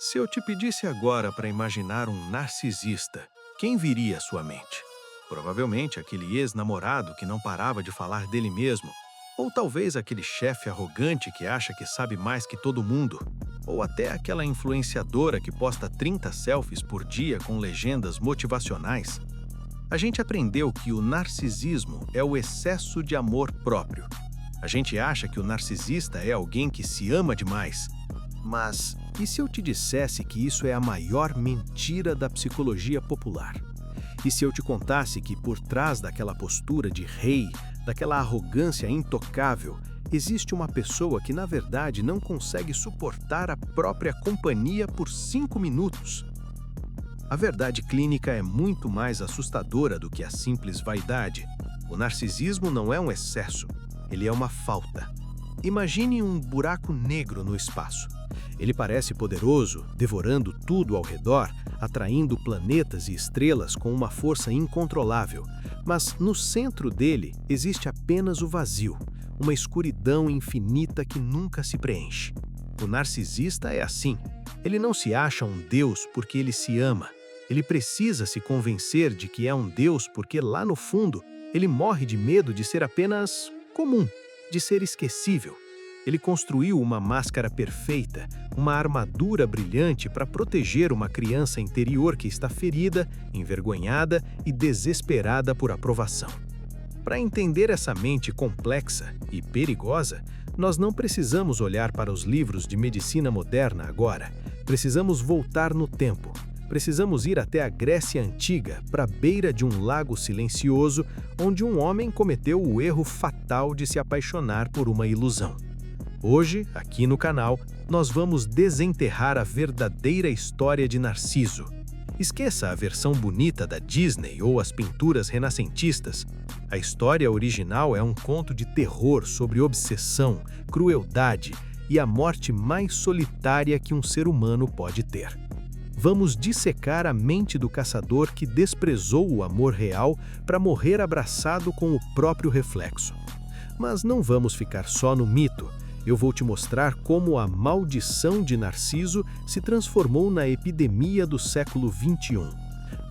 Se eu te pedisse agora para imaginar um narcisista, quem viria à sua mente? Provavelmente aquele ex-namorado que não parava de falar dele mesmo, ou talvez aquele chefe arrogante que acha que sabe mais que todo mundo, ou até aquela influenciadora que posta 30 selfies por dia com legendas motivacionais. A gente aprendeu que o narcisismo é o excesso de amor próprio. A gente acha que o narcisista é alguém que se ama demais. Mas e se eu te dissesse que isso é a maior mentira da psicologia popular? E se eu te contasse que por trás daquela postura de rei, daquela arrogância intocável, existe uma pessoa que na verdade não consegue suportar a própria companhia por 5 minutos? A verdade clínica é muito mais assustadora do que a simples vaidade. O narcisismo não é um excesso, ele é uma falta. Imagine um buraco negro no espaço. Ele parece poderoso, devorando tudo ao redor, atraindo planetas e estrelas com uma força incontrolável. Mas no centro dele existe apenas o vazio, uma escuridão infinita que nunca se preenche. O narcisista é assim. Ele não se acha um deus porque ele se ama. Ele precisa se convencer de que é um deus porque lá no fundo ele morre de medo de ser apenas comum, de ser esquecível. Ele construiu uma máscara perfeita, uma armadura brilhante para proteger uma criança interior que está ferida, envergonhada e desesperada por aprovação. Para entender essa mente complexa e perigosa, nós não precisamos olhar para os livros de medicina moderna agora. Precisamos voltar no tempo. Precisamos ir até a Grécia Antiga, para a beira de um lago silencioso, onde um homem cometeu o erro fatal de se apaixonar por uma ilusão. Hoje, aqui no canal, nós vamos desenterrar a verdadeira história de Narciso. Esqueça a versão bonita da Disney ou as pinturas renascentistas. A história original é um conto de terror sobre obsessão, crueldade e a morte mais solitária que um ser humano pode ter. Vamos dissecar a mente do caçador que desprezou o amor real para morrer abraçado com o próprio reflexo. Mas não vamos ficar só no mito. Eu vou te mostrar como a maldição de Narciso se transformou na epidemia do século XXI.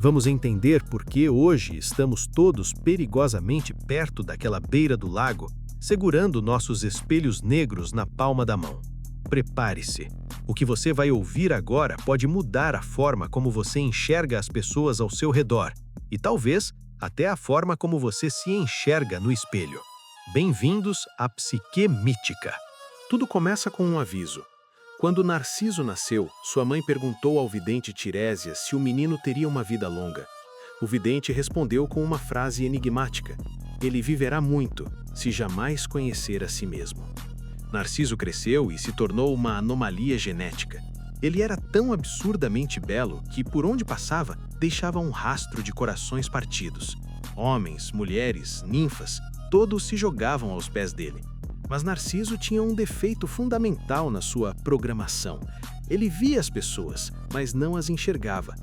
Vamos entender por que hoje estamos todos perigosamente perto daquela beira do lago, segurando nossos espelhos negros na palma da mão. Prepare-se. O que você vai ouvir agora pode mudar a forma como você enxerga as pessoas ao seu redor e talvez até a forma como você se enxerga no espelho. Bem-vindos à Psique Mítica. Tudo começa com um aviso. Quando Narciso nasceu, sua mãe perguntou ao vidente Tiresias se o menino teria uma vida longa. O vidente respondeu com uma frase enigmática: "Ele viverá muito, se jamais conhecer a si mesmo." Narciso cresceu e se tornou uma anomalia genética. Ele era tão absurdamente belo que, por onde passava, deixava um rastro de corações partidos. Homens, mulheres, ninfas, todos se jogavam aos pés dele. Mas Narciso tinha um defeito fundamental na sua programação. Ele via as pessoas, mas não as enxergava.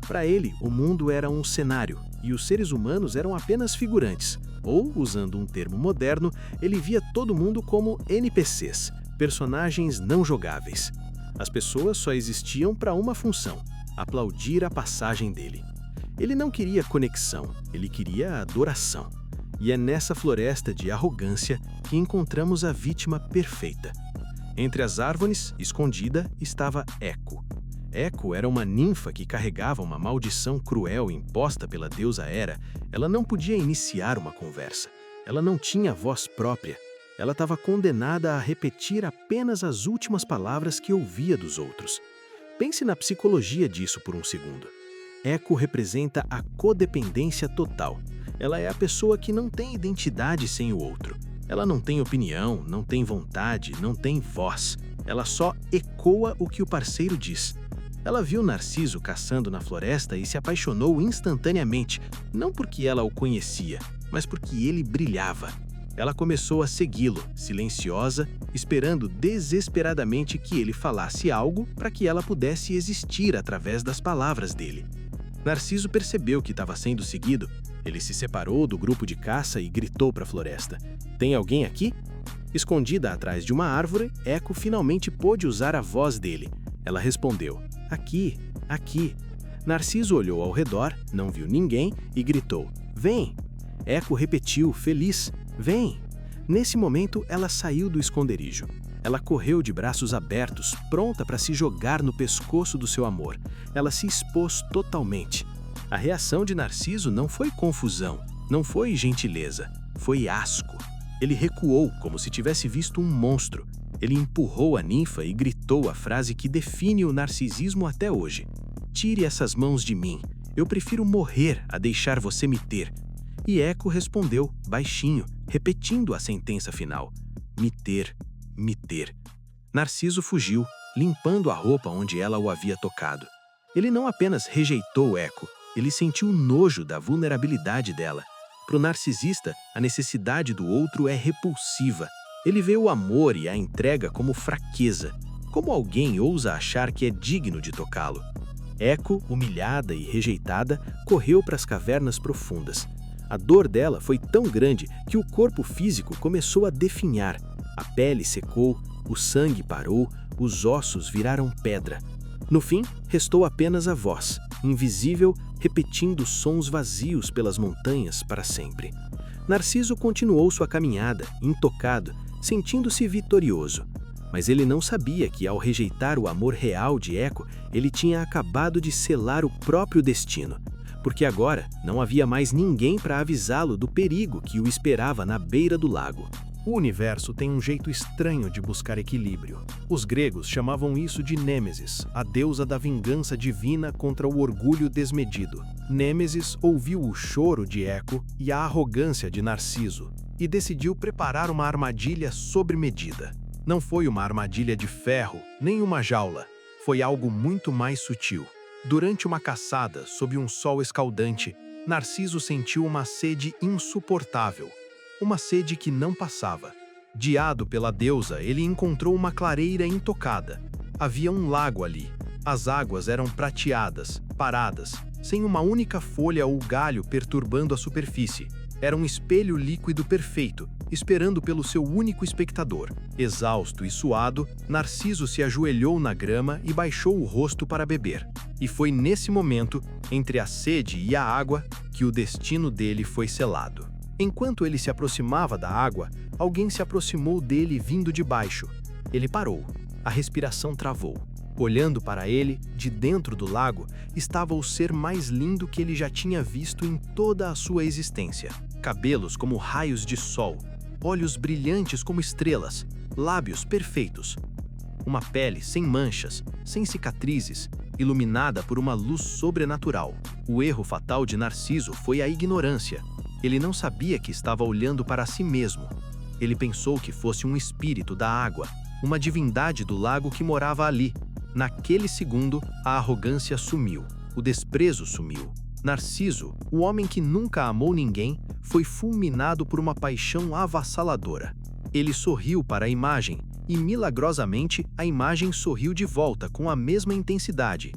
Para ele, o mundo era um cenário e os seres humanos eram apenas figurantes. Ou, usando um termo moderno, ele via todo mundo como NPCs, personagens não jogáveis. As pessoas só existiam para uma função: aplaudir a passagem dele. Ele não queria conexão, ele queria adoração. E é nessa floresta de arrogância que encontramos a vítima perfeita. Entre as árvores, escondida, estava Eco. Eco era uma ninfa que carregava uma maldição cruel imposta pela deusa Hera. Ela não podia iniciar uma conversa. Ela não tinha voz própria. Ela estava condenada a repetir apenas as últimas palavras que ouvia dos outros. Pense na psicologia disso por um segundo. Eco representa a codependência total. Ela é a pessoa que não tem identidade sem o outro. Ela não tem opinião, não tem vontade, não tem voz. Ela só ecoa o que o parceiro diz. Ela viu Narciso caçando na floresta e se apaixonou instantaneamente, não porque ela o conhecia, mas porque ele brilhava. Ela começou a segui-lo, silenciosa, esperando desesperadamente que ele falasse algo para que ela pudesse existir através das palavras dele. Narciso percebeu que estava sendo seguido. Ele se separou do grupo de caça e gritou para a floresta: "Tem alguém aqui?" Escondida atrás de uma árvore, Eco finalmente pôde usar a voz dele. Ela respondeu: aqui, aqui. Narciso olhou ao redor, não viu ninguém e gritou: vem! Eco repetiu, feliz: vem! Nesse momento, ela saiu do esconderijo. Ela correu de braços abertos, pronta para se jogar no pescoço do seu amor. Ela se expôs totalmente. A reação de Narciso não foi confusão, não foi gentileza, foi asco. Ele recuou como se tivesse visto um monstro. Ele empurrou a ninfa e gritou a frase que define o narcisismo até hoje: tire essas mãos de mim, eu prefiro morrer a deixar você me ter. E Eco respondeu, baixinho, repetindo a sentença final: me ter, me ter. Narciso fugiu, limpando a roupa onde ela o havia tocado. Ele não apenas rejeitou Eco, ele sentiu nojo da vulnerabilidade dela. Para o narcisista, a necessidade do outro é repulsiva. Ele vê o amor e a entrega como fraqueza. Como alguém ousa achar que é digno de tocá-lo? Eco, humilhada e rejeitada, correu para as cavernas profundas. A dor dela foi tão grande que o corpo físico começou a definhar. A pele secou, o sangue parou, os ossos viraram pedra. No fim, restou apenas a voz, invisível, repetindo sons vazios pelas montanhas para sempre. Narciso continuou sua caminhada, intocado, sentindo-se vitorioso. Mas ele não sabia que, ao rejeitar o amor real de Eco, ele tinha acabado de selar o próprio destino. Porque agora não havia mais ninguém para avisá-lo do perigo que o esperava na beira do lago. O universo tem um jeito estranho de buscar equilíbrio. Os gregos chamavam isso de Nêmesis, a deusa da vingança divina contra o orgulho desmedido. Nêmesis ouviu o choro de Eco e a arrogância de Narciso e decidiu preparar uma armadilha sob medida. Não foi uma armadilha de ferro, nem uma jaula. Foi algo muito mais sutil. Durante uma caçada sob um sol escaldante, Narciso sentiu uma sede insuportável. Uma sede que não passava. Guiado pela deusa, ele encontrou uma clareira intocada. Havia um lago ali. As águas eram prateadas, paradas, sem uma única folha ou galho perturbando a superfície. Era um espelho líquido perfeito, esperando pelo seu único espectador. Exausto e suado, Narciso se ajoelhou na grama e baixou o rosto para beber. E foi nesse momento, entre a sede e a água, que o destino dele foi selado. Enquanto ele se aproximava da água, alguém se aproximou dele vindo de baixo. Ele parou. A respiração travou. Olhando para ele, de dentro do lago, estava o ser mais lindo que ele já tinha visto em toda a sua existência. Cabelos como raios de sol, olhos brilhantes como estrelas, lábios perfeitos. Uma pele sem manchas, sem cicatrizes, iluminada por uma luz sobrenatural. O erro fatal de Narciso foi a ignorância. Ele não sabia que estava olhando para si mesmo. Ele pensou que fosse um espírito da água, uma divindade do lago que morava ali. Naquele segundo, a arrogância sumiu, o desprezo sumiu. Narciso, o homem que nunca amou ninguém, foi fulminado por uma paixão avassaladora. Ele sorriu para a imagem, e milagrosamente a imagem sorriu de volta com a mesma intensidade.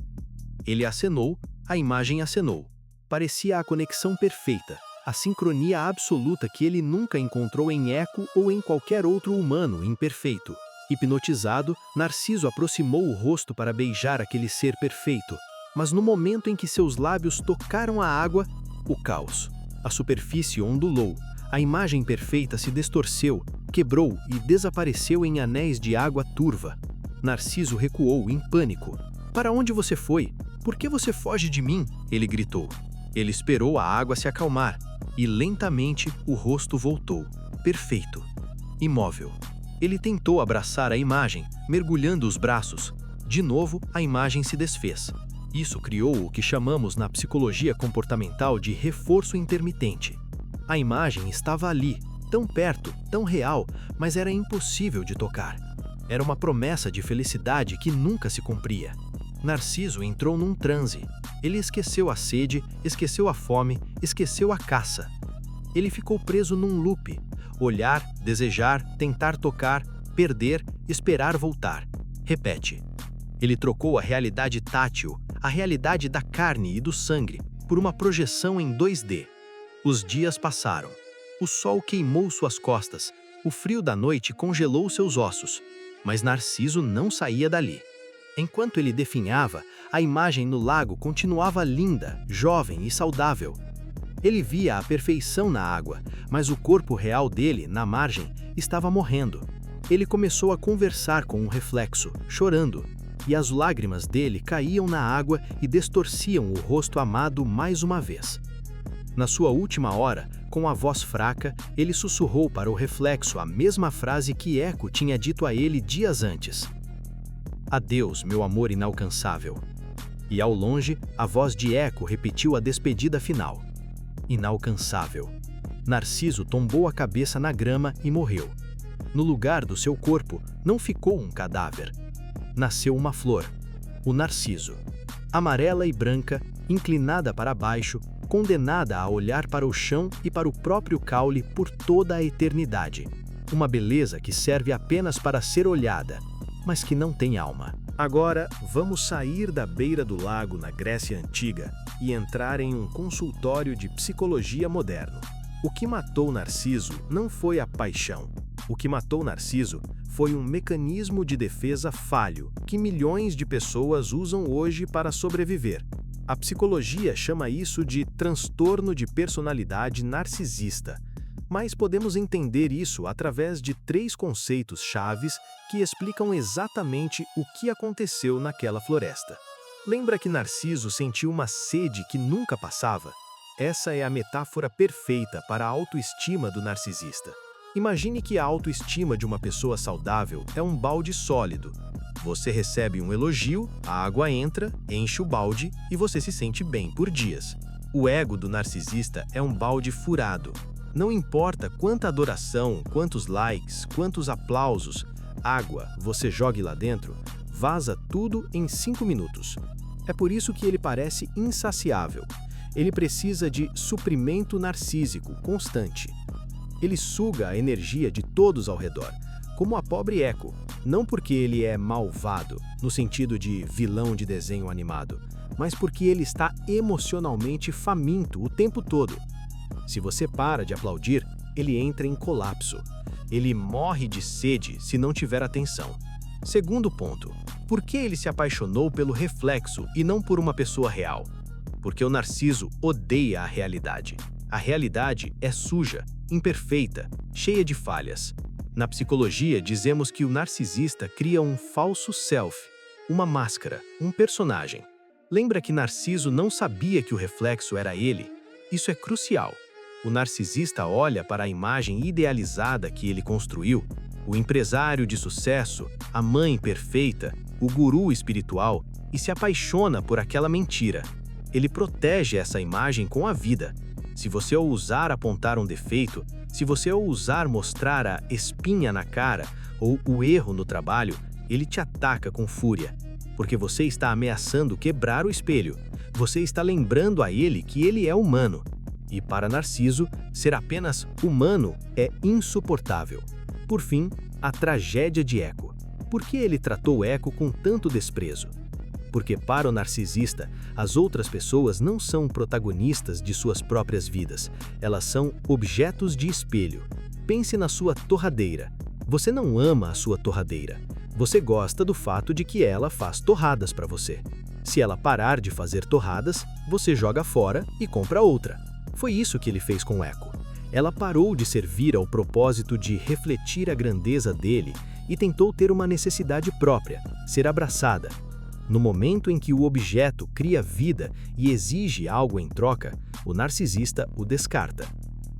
Ele acenou, a imagem acenou. Parecia a conexão perfeita, a sincronia absoluta que ele nunca encontrou em Eco ou em qualquer outro humano imperfeito. Hipnotizado, Narciso aproximou o rosto para beijar aquele ser perfeito. Mas no momento em que seus lábios tocaram a água, o caos. A superfície ondulou, a imagem perfeita se distorceu, quebrou e desapareceu em anéis de água turva. Narciso recuou em pânico. "Para onde você foi? Por que você foge de mim?" ele gritou. Ele esperou a água se acalmar e lentamente o rosto voltou, perfeito, imóvel. Ele tentou abraçar a imagem, mergulhando os braços. De novo, a imagem se desfez. Isso criou o que chamamos na psicologia comportamental de reforço intermitente. A imagem estava ali, tão perto, tão real, mas era impossível de tocar. Era uma promessa de felicidade que nunca se cumpria. Narciso entrou num transe. Ele esqueceu a sede, esqueceu a fome, esqueceu a caça. Ele ficou preso num loop. Olhar, desejar, tentar tocar, perder, esperar voltar. Repete. Ele trocou a realidade tátil, a realidade da carne e do sangue, por uma projeção em 2D. Os dias passaram. O sol queimou suas costas. O frio da noite congelou seus ossos. Mas Narciso não saía dali. Enquanto ele definhava, a imagem no lago continuava linda, jovem e saudável. Ele via a perfeição na água, mas o corpo real dele, na margem, estava morrendo. Ele começou a conversar com um reflexo, chorando, e as lágrimas dele caíam na água e distorciam o rosto amado mais uma vez. Na sua última hora, com a voz fraca, ele sussurrou para o reflexo a mesma frase que Echo tinha dito a ele dias antes. Adeus, meu amor inalcançável. E ao longe, a voz de Echo repetiu a despedida final. Inalcançável. Narciso tombou a cabeça na grama e morreu. No lugar do seu corpo, não ficou um cadáver. Nasceu uma flor, o narciso. Amarela e branca, inclinada para baixo, condenada a olhar para o chão e para o próprio caule por toda a eternidade. Uma beleza que serve apenas para ser olhada, mas que não tem alma. Agora, vamos sair da beira do lago na Grécia Antiga e entrar em um consultório de psicologia moderno. O que matou Narciso não foi a paixão. O que matou Narciso foi um mecanismo de defesa falho que milhões de pessoas usam hoje para sobreviver. A psicologia chama isso de transtorno de personalidade narcisista, mas podemos entender isso através de 3 conceitos chaves que explicam exatamente o que aconteceu naquela floresta. Lembra que Narciso sentiu uma sede que nunca passava? Essa é a metáfora perfeita para a autoestima do narcisista. Imagine que a autoestima de uma pessoa saudável é um balde sólido. Você recebe um elogio, a água entra, enche o balde e você se sente bem por dias. O ego do narcisista é um balde furado. Não importa quanta adoração, quantos likes, quantos aplausos, água você jogue lá dentro, vaza tudo em 5 minutos. É por isso que ele parece insaciável. Ele precisa de suprimento narcísico constante. Ele suga a energia de todos ao redor, como a pobre Echo, não porque ele é malvado, no sentido de vilão de desenho animado, mas porque ele está emocionalmente faminto o tempo todo. Se você para de aplaudir, ele entra em colapso. Ele morre de sede se não tiver atenção. Segundo ponto, por que ele se apaixonou pelo reflexo e não por uma pessoa real? Porque o narciso odeia a realidade. A realidade é suja, imperfeita, cheia de falhas. Na psicologia, dizemos que o narcisista cria um falso self, uma máscara, um personagem. Lembra que Narciso não sabia que o reflexo era ele? Isso é crucial. O narcisista olha para a imagem idealizada que ele construiu, o empresário de sucesso, a mãe perfeita, o guru espiritual, e se apaixona por aquela mentira. Ele protege essa imagem com a vida. Se você ousar apontar um defeito, se você ousar mostrar a espinha na cara ou o erro no trabalho, ele te ataca com fúria, porque você está ameaçando quebrar o espelho. Você está lembrando a ele que ele é humano. E para Narciso, ser apenas humano é insuportável. Por fim, a tragédia de Echo. Por que ele tratou Echo com tanto desprezo? Porque para o narcisista, as outras pessoas não são protagonistas de suas próprias vidas, elas são objetos de espelho. Pense na sua torradeira. Você não ama a sua torradeira. Você gosta do fato de que ela faz torradas para você. Se ela parar de fazer torradas, você joga fora e compra outra. Foi isso que ele fez com Echo. Ela parou de servir ao propósito de refletir a grandeza dele e tentou ter uma necessidade própria, ser abraçada. No momento em que o objeto cria vida e exige algo em troca, o narcisista o descarta.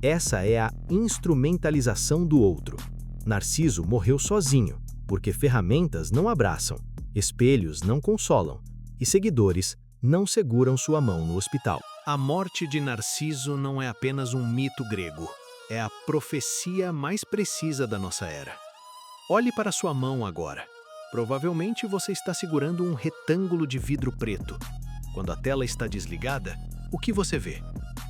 Essa é a instrumentalização do outro. Narciso morreu sozinho, porque ferramentas não abraçam, espelhos não consolam e seguidores não seguram sua mão no hospital. A morte de Narciso não é apenas um mito grego, é a profecia mais precisa da nossa era. Olhe para sua mão agora. Provavelmente você está segurando um retângulo de vidro preto. Quando a tela está desligada, o que você vê?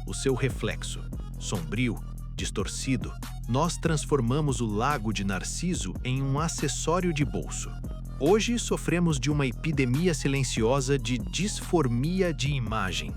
O seu reflexo, sombrio, distorcido. Nós transformamos o lago de Narciso em um acessório de bolso. Hoje sofremos de uma epidemia silenciosa de disformia de imagem.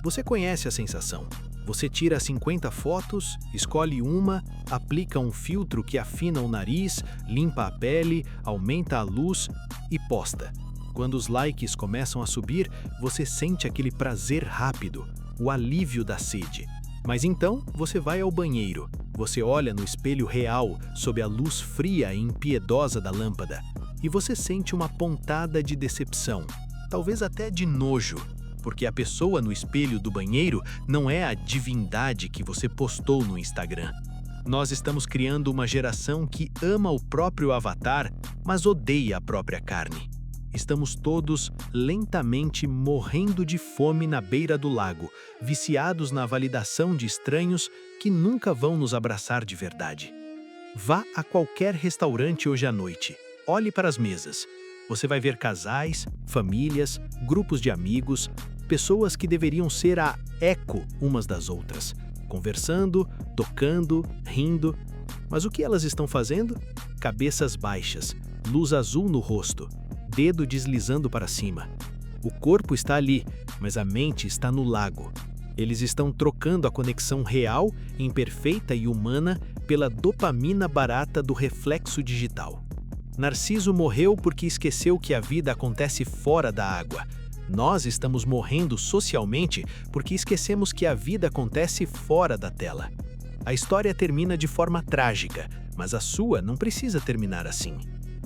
Você conhece a sensação? Você tira 50 fotos, escolhe uma, aplica um filtro que afina o nariz, limpa a pele, aumenta a luz e posta. Quando os likes começam a subir, você sente aquele prazer rápido, o alívio da sede. Mas então, você vai ao banheiro. Você olha no espelho real, sob a luz fria e impiedosa da lâmpada, e você sente uma pontada de decepção, talvez até de nojo, porque a pessoa no espelho do banheiro não é a divindade que você postou no Instagram. Nós estamos criando uma geração que ama o próprio avatar, mas odeia a própria carne. Estamos todos lentamente morrendo de fome na beira do lago, viciados na validação de estranhos que nunca vão nos abraçar de verdade. Vá a qualquer restaurante hoje à noite. Olhe para as mesas. Você vai ver casais, famílias, grupos de amigos, pessoas que deveriam ser a eco umas das outras, conversando, tocando, rindo. Mas o que elas estão fazendo? Cabeças baixas, luz azul no rosto, dedo deslizando para cima. O corpo está ali, mas a mente está no lago. Eles estão trocando a conexão real, imperfeita e humana pela dopamina barata do reflexo digital. Narciso morreu porque esqueceu que a vida acontece fora da água. Nós estamos morrendo socialmente porque esquecemos que a vida acontece fora da tela. A história termina de forma trágica, mas a sua não precisa terminar assim.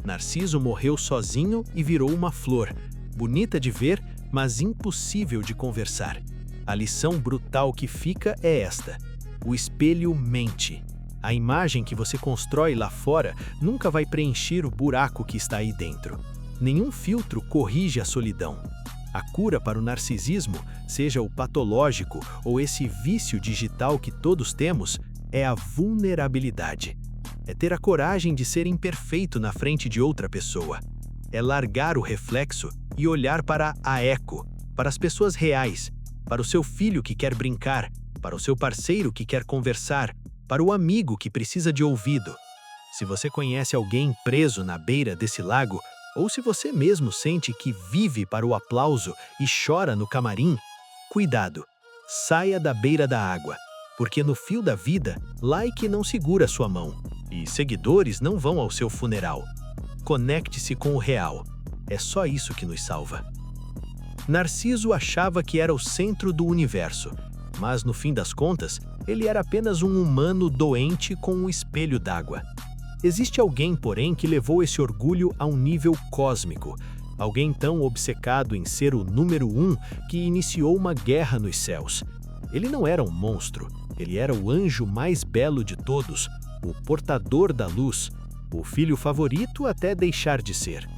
Narciso morreu sozinho e virou uma flor, bonita de ver, mas impossível de conversar. A lição brutal que fica é esta: o espelho mente. A imagem que você constrói lá fora nunca vai preencher o buraco que está aí dentro. Nenhum filtro corrige a solidão. A cura para o narcisismo, seja o patológico ou esse vício digital que todos temos, é a vulnerabilidade. É ter a coragem de ser imperfeito na frente de outra pessoa. É largar o reflexo e olhar para a eco, para as pessoas reais, para o seu filho que quer brincar, para o seu parceiro que quer conversar, para o amigo que precisa de ouvido. Se você conhece alguém preso na beira desse lago, ou se você mesmo sente que vive para o aplauso e chora no camarim, cuidado, saia da beira da água, porque no fio da vida, like não segura sua mão e seguidores não vão ao seu funeral. Conecte-se com o real, é só isso que nos salva. Narciso achava que era o centro do universo, mas no fim das contas, ele era apenas um humano doente com um espelho d'água. Existe alguém, porém, que levou esse orgulho a um nível cósmico. Alguém tão obcecado em ser o número 1 que iniciou uma guerra nos céus. Ele não era um monstro, ele era o anjo mais belo de todos, o portador da luz, o filho favorito até deixar de ser.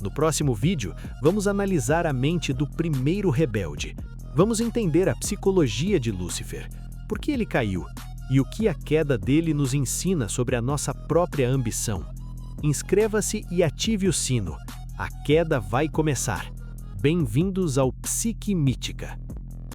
No próximo vídeo, vamos analisar a mente do primeiro rebelde. Vamos entender a psicologia de Lúcifer, por que ele caiu e o que a queda dele nos ensina sobre a nossa própria ambição. Inscreva-se e ative o sino. A queda vai começar. Bem-vindos ao Psique Mítica.